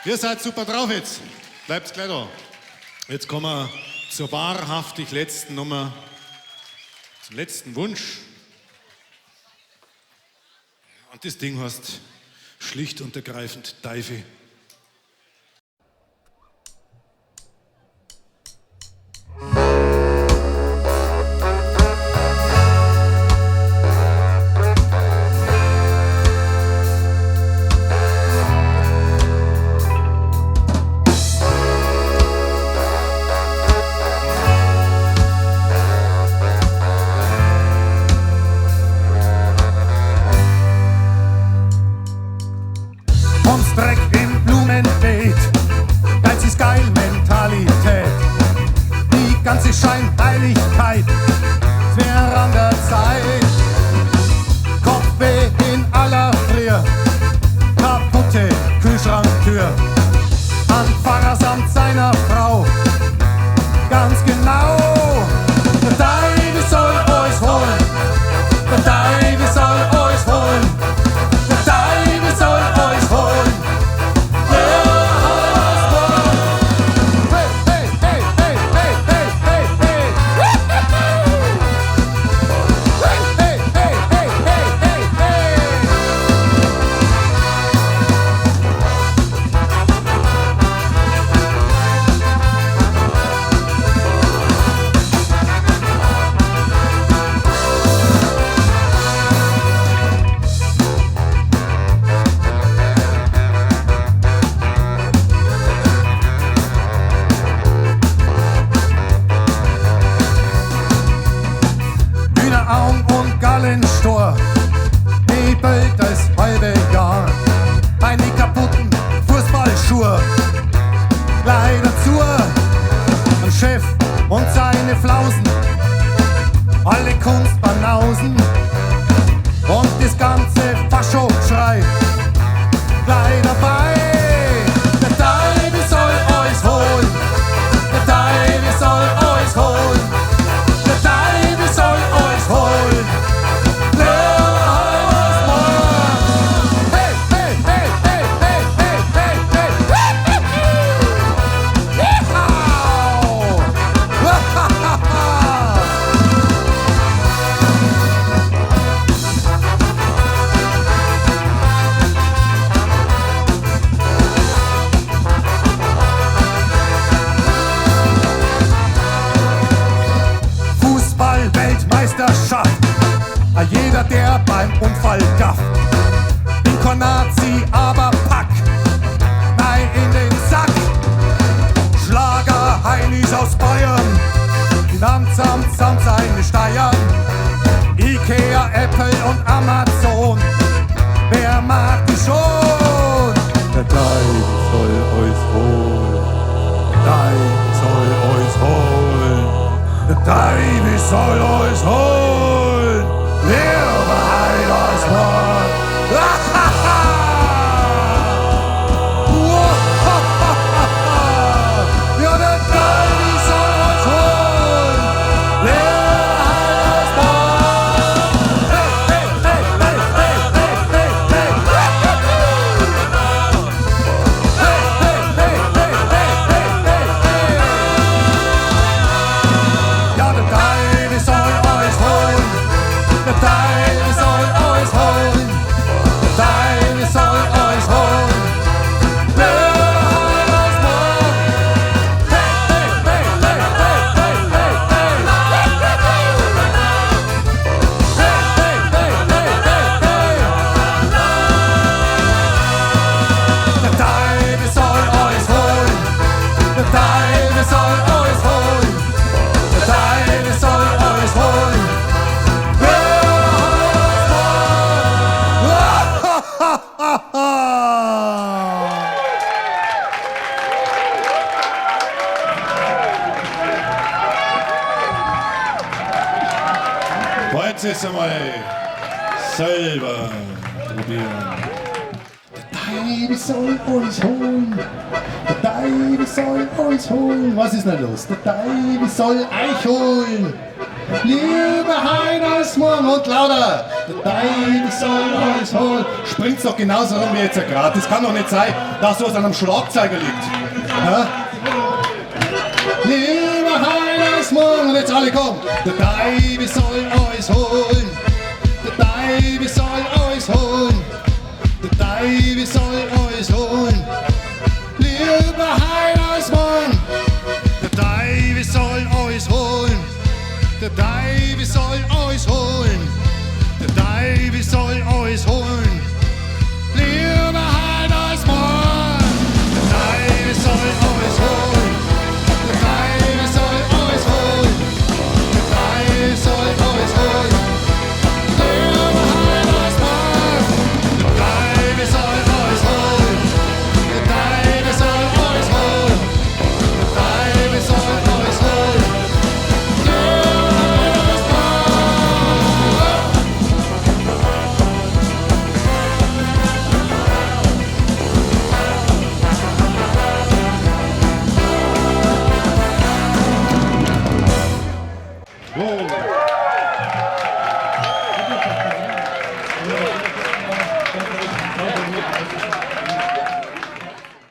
Ihr seid super drauf jetzt. Bleibt gleich da. Jetzt kommen wir zur wahrhaftig letzten Nummer, zum letzten Wunsch. Und das Ding heißt schlicht und ergreifend Teufel. Dreck im Blumenbeet, Geiz ist geil Mentalität, die ganze Scheinheiligkeit, es wär an der Zeit. Kopfweh in aller Früh, kaputte Kühlschranktür, an Pfarrer samt seiner Frau, ganz genau. Der Teufel soll euch holen, der Teufel soll euch holen, der Teufel soll euch holen. Augen und Gallenstor, nebelt das halbe Jahr. Meine kaputten Fußballschuhe, leider zu. Ein Chef und seine Flausen, alle Kunstbanausen und das ganze Fascho-Geschrei, gleich dabei. Der Teufel soll euch holen, der Teufel soll euch holen, der Teufel soll euch holen. Hey, hey, hey, hey, hey, hey, hey, hey. Yeehaw! Fußball-Weltmeisterschaft, jeder, der beim Unfall gafft, den Konnazi aber pack, nein in den Sack. Schlager Heinis aus Bayern, Finanzamt samt seine Steuern, Ikea, Apple und Amazon, wer mag die schon? Der Teufel soll euch holen, der Teufel soll euch holen, der Teufel soll euch holen, lieber Heidersmann. Ja, der Teufel soll euch holen, lieber Heidersmann. Hey, hey, hey, hey, hey, hey, hey, hey. Hey, hey, hey, hey, hey, hey, hey. Ja, der Teufel soll euch holen, der Teufel soll euch holen, der Teufel soll euch holen. Wollt ihr es einmal selber probieren? Der Teufel soll euch holen, der Teufel soll euch holen. Was ist denn los? Der Teufel soll euch holen. Lieber Heidersmann und lauter, Der Teufel soll uns holen. Springt's doch genauso rum wie jetzt gerade. Das kann doch nicht sein, dass so an einem Schlagzeuger liegt. Ja? Lieber Heiligmorgen, und jetzt alle kommen. Der Teufel soll uns holen. Der Teufel soll uns holen. Der Teufel soll uns holen. Lieber Heiligmorgen. Der Teufel soll uns holen. Der Teufel soll uns holen. Der Teufel soll uns holen. Lieber Heiligmorgen. Der Teufel soll uns holen. Der Teufel soll uns holen. Der Teufel soll uns holen. Lieber Heiligmorgen. Der Teufel soll uns holen. Der Teufel soll uns holen. Der Teufel soll uns holen. Whoa.